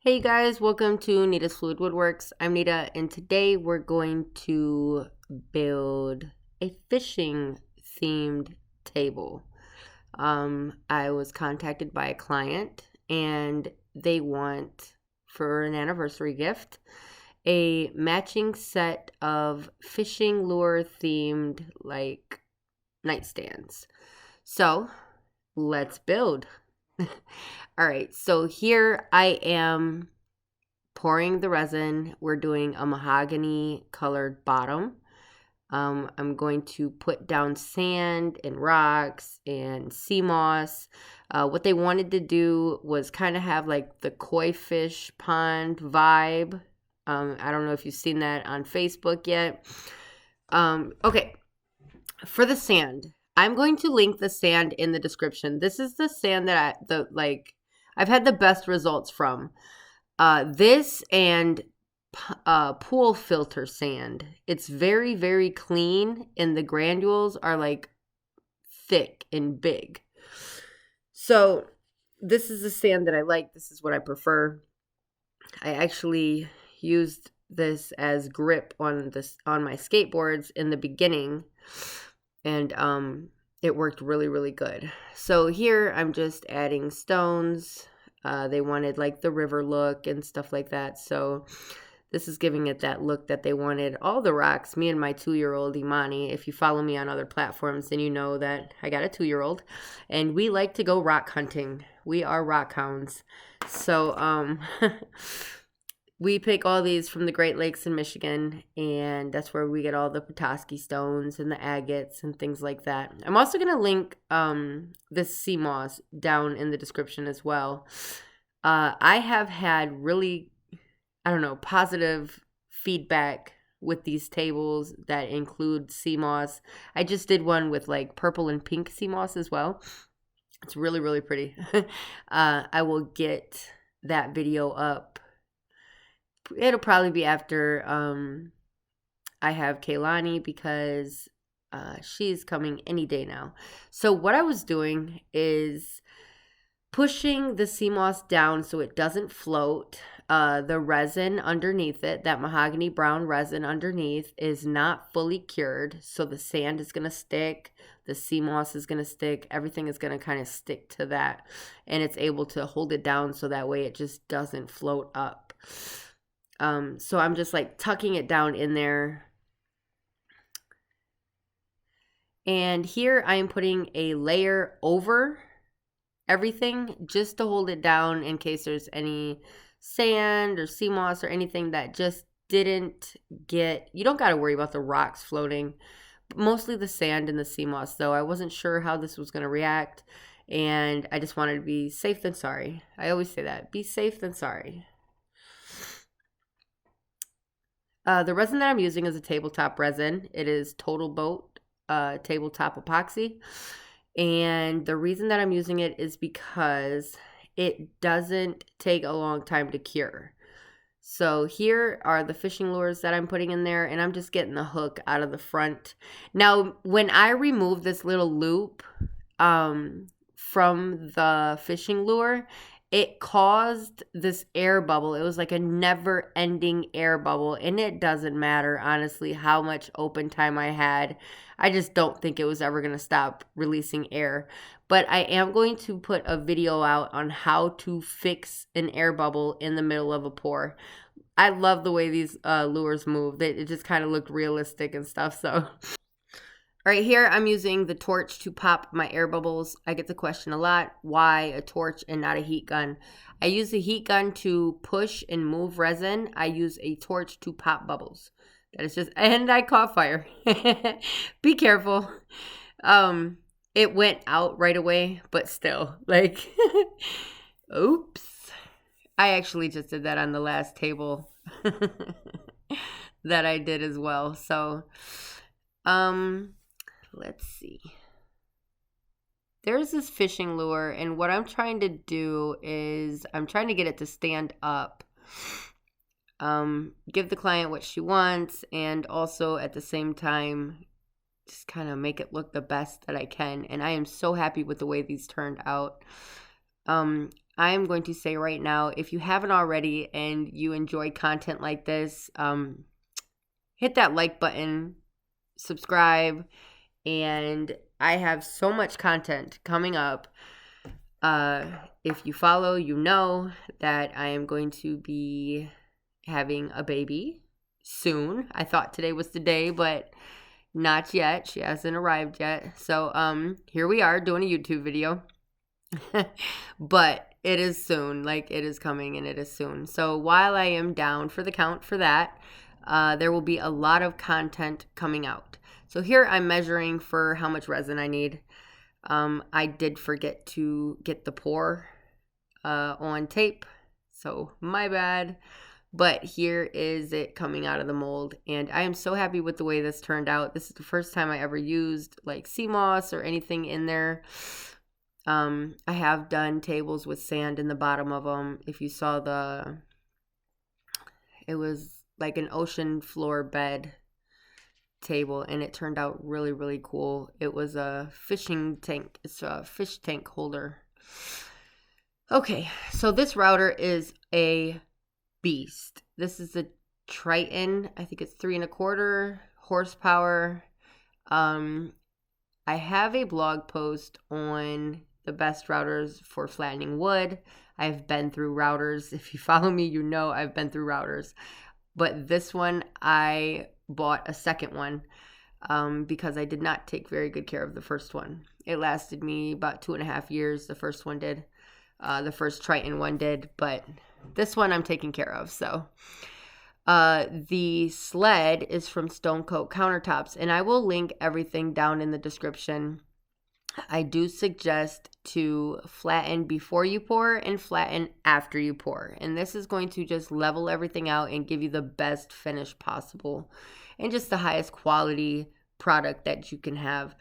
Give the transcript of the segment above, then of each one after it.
Hey guys, welcome to Nita's Fluid Woodworks. I'm Nita, and today we're going to build a fishing themed table. I was contacted by a client and they want, for an anniversary gift, a matching set of fishing lure themed like nightstands. So let's build. All right, so here I am pouring the resin. We're doing a mahogany colored bottom. I'm going to put down sand and rocks and sea moss. What they wanted to do was kind of have like the koi fish pond vibe. I don't know if you've seen that on Facebook yet. Okay, for the sand, I'm going to link the sand in the description. This is the sand that I've had the best results from. This and pool filter sand. It's very, very clean, and the granules are like thick and big. So this is the sand that I like. This is what I prefer. I actually used this as grip on my skateboards in the beginning, and it worked really, really good. So here I'm just adding stones. They wanted like the river look and stuff like that. So this is giving it that look that they wanted. All the rocks, me and my 2-year-old Imani, if you follow me on other platforms, then you know that I got a 2-year-old and we like to go rock hunting. We are rock hounds. So we pick all these from the Great Lakes in Michigan, and that's where we get all the Petoskey stones and the agates and things like that. I'm also going to link this sea moss down in the description as well. I have had really, positive feedback with these tables that include sea moss. I just did one with like purple and pink sea moss as well. It's really, really pretty. I will get that video up. It'll probably be after I have Kaylani, because she's coming any day now. So what I was doing is pushing the sea moss down so it doesn't float. The resin underneath it, that mahogany brown resin underneath, is not fully cured. So the sand is going to stick. The sea moss is going to stick. Everything is going to kind of stick to that. And it's able to hold it down so that way it just doesn't float up. So I'm just like tucking it down in there. And here I am putting a layer over everything just to hold it down in case there's any sand or sea moss or anything that just didn't get. You don't got to worry about the rocks floating. Mostly the sand and the sea moss, though. I wasn't sure how this was going to react, and I just wanted to be safe than sorry. I always say that. Be safe than sorry. The resin that I'm using is a tabletop resin. It is Total Boat tabletop epoxy. And the reason that I'm using it is because it doesn't take a long time to cure. So here are the fishing lures that I'm putting in there, and I'm just getting the hook out of the front. Now, when I remove this little loop from the fishing lure, it caused this air bubble. It was like a never-ending air bubble, and it doesn't matter, honestly, how much open time I had. I just don't think it was ever going to stop releasing air. But I am going to put a video out on how to fix an air bubble in the middle of a pour. I love the way these lures move. It just kind of looked realistic and stuff, so... All right, here I'm using the torch to pop my air bubbles. I get the question a lot, why a torch and not a heat gun? I use the heat gun to push and move resin. I use a torch to pop bubbles. That is just, and I caught fire. Be careful. It went out right away, but still, like, oops. I actually just did that on the last table that I did as well. So, let's see. There's this fishing lure, and what I'm trying to do is I'm trying to get it to stand up. Give the client what she wants, and also at the same time just kind of make it look the best that I can. And I am so happy with the way these turned out. I am going to say right now, if you haven't already and you enjoy content like this, hit that like button, subscribe, and I have so much content coming up. If you follow, you know that I am going to be having a baby soon. I thought today was the day, but not yet. She hasn't arrived yet. So here we are doing a YouTube video. But it is soon. Like, it is coming and it is soon. So while I am down for the count for that, there will be a lot of content coming out. So here I'm measuring for how much resin I need. I did forget to get the pour on tape, so my bad. But here is it coming out of the mold, and I am so happy with the way this turned out. This is the first time I ever used like sea moss or anything in there. I have done tables with sand in the bottom of them. If you saw it was like an ocean floor bed table, and it turned out really, really cool. It was a fishing tank. It's a fish tank holder. Okay, so this router is a beast. This is a Triton. I think it's 3.25 horsepower. I have a blog post on the best routers for flattening wood. I've been through routers. If you follow me, you know I've been through routers. But this one, I bought a second one because I did not take very good care of the first one. It lasted me about 2.5 years. The first one did. The first Triton one did. But this one I'm taking care of. So the sled is from Stone Coat Countertops. And I will link everything down in the description. I do suggest to flatten before you pour and flatten after you pour. And this is going to just level everything out and give you the best finish possible and just the highest quality product that you can have.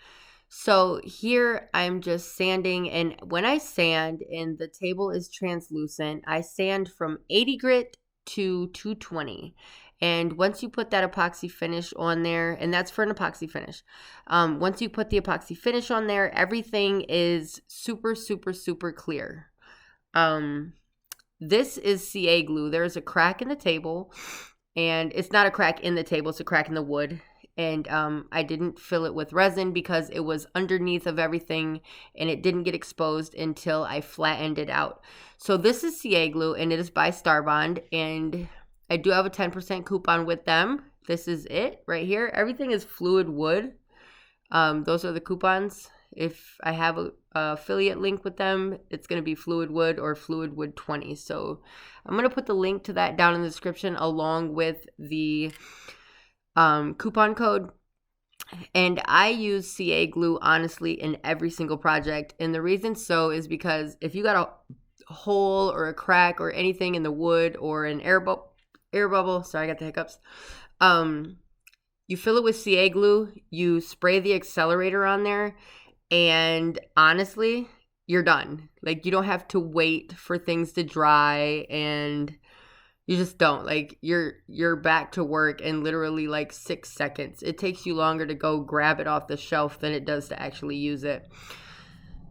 So here I'm just sanding, and when I sand and the table is translucent, I sand from 80 grit to 220. And once you put that epoxy finish on there, and that's for an epoxy finish, once you put the epoxy finish on there, everything is super, super, super clear. This is CA glue. There's a crack in the table, and it's not a crack in the table, it's a crack in the wood. And I didn't fill it with resin because it was underneath of everything, and it didn't get exposed until I flattened it out. So this is CA glue, and it is by Starbond, and I do have a 10% coupon with them. This is it right here. Everything is fluid wood. Those are the coupons. If I have a affiliate link with them, it's going to be fluid wood or fluid wood 20. So I'm going to put the link to that down in the description along with the coupon code. And I use CA glue honestly in every single project, and the reason so is because if you got a hole or a crack or anything in the wood or an air bubble, sorry, I got the hiccups, you fill it with CA glue, you spray the accelerator on there, and honestly, you're done. Like, you don't have to wait for things to dry, and you just don't. Like, you're back to work in literally like 6 seconds. It takes you longer to go grab it off the shelf than it does to actually use it.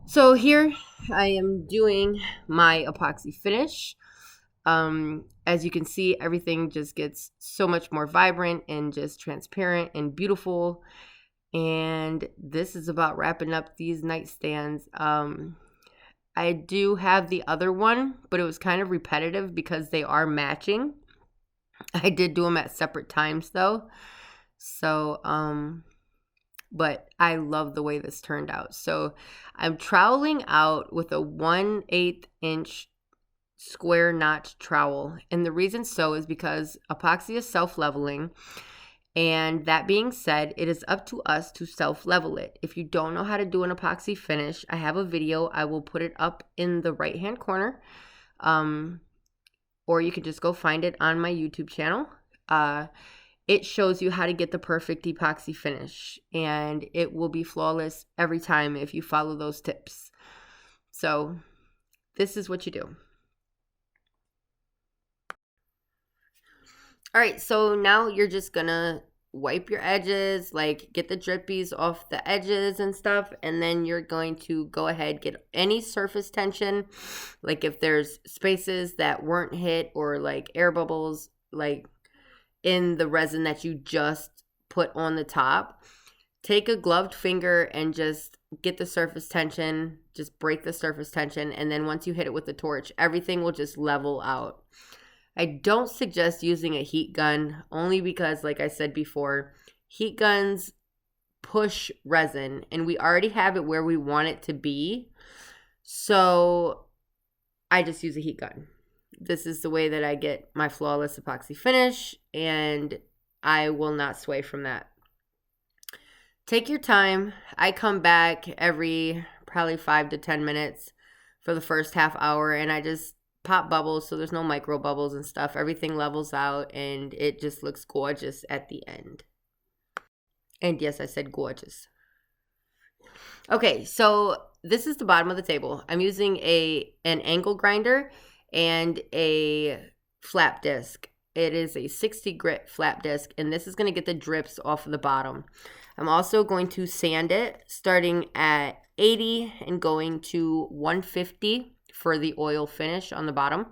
So here I am doing my epoxy finish. As you can see, everything just gets so much more vibrant and just transparent and beautiful. And this is about wrapping up these nightstands. I do have the other one, but it was kind of repetitive because they are matching. I did do them at separate times though. So, but I love the way this turned out. So I'm troweling out with a 1/8 inch square notch trowel. And the reason so is because epoxy is self-leveling. And that being said, it is up to us to self-level it. If you don't know how to do an epoxy finish, I have a video. I will put it up in the right-hand corner. Or you can just go find it on my YouTube channel. It shows you how to get the perfect epoxy finish. And it will be flawless every time if you follow those tips. So this is what you do. All right, so now you're just gonna wipe your edges, like get the drippies off the edges and stuff, and then you're going to go ahead, get any surface tension, like if there's spaces that weren't hit or like air bubbles like in the resin that you just put on the top. Take a gloved finger and just get the surface tension, just break the surface tension, and then once you hit it with the torch, everything will just level out. I don't suggest using a heat gun, only because, like I said before, heat guns push resin, and we already have it where we want it to be, so I just use a heat gun. This is the way that I get my flawless epoxy finish, and I will not sway from that. Take your time. I come back every probably 5 to 10 minutes for the first half hour, and I just pop bubbles so there's no micro bubbles and stuff. Everything levels out, and it just looks gorgeous at the end. And yes, I said gorgeous. Okay, so this is the bottom of the table. I'm using an angle grinder and a flap disc. It is a 60 grit flap disc, and this is going to get the drips off of the bottom. I'm also going to sand it starting at 80 and going to 150 for the oil finish on the bottom.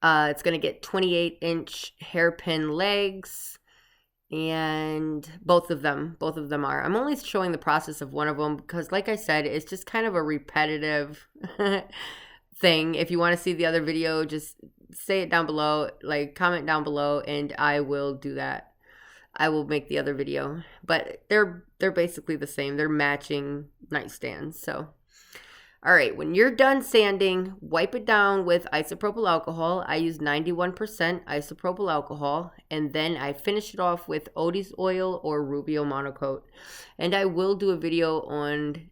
It's going to get 28-inch hairpin legs, and both of them are. I'm only showing the process of one of them because, like I said, it's just kind of a repetitive thing. If you want to see the other video, just say it down below, like comment down below, and I will do that. I will make the other video, but they're basically the same. They're matching nightstands. So, all right, when you're done sanding, wipe it down with isopropyl alcohol. I use 91% isopropyl alcohol, and then I finish it off with Odie's oil or Rubio monocoat. And I will do a video on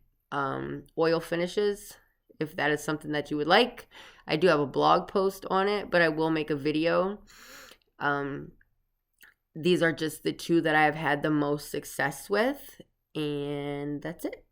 oil finishes if that is something that you would like. I do have a blog post on it, but I will make a video. These are just the two that I've had the most success with, and that's it.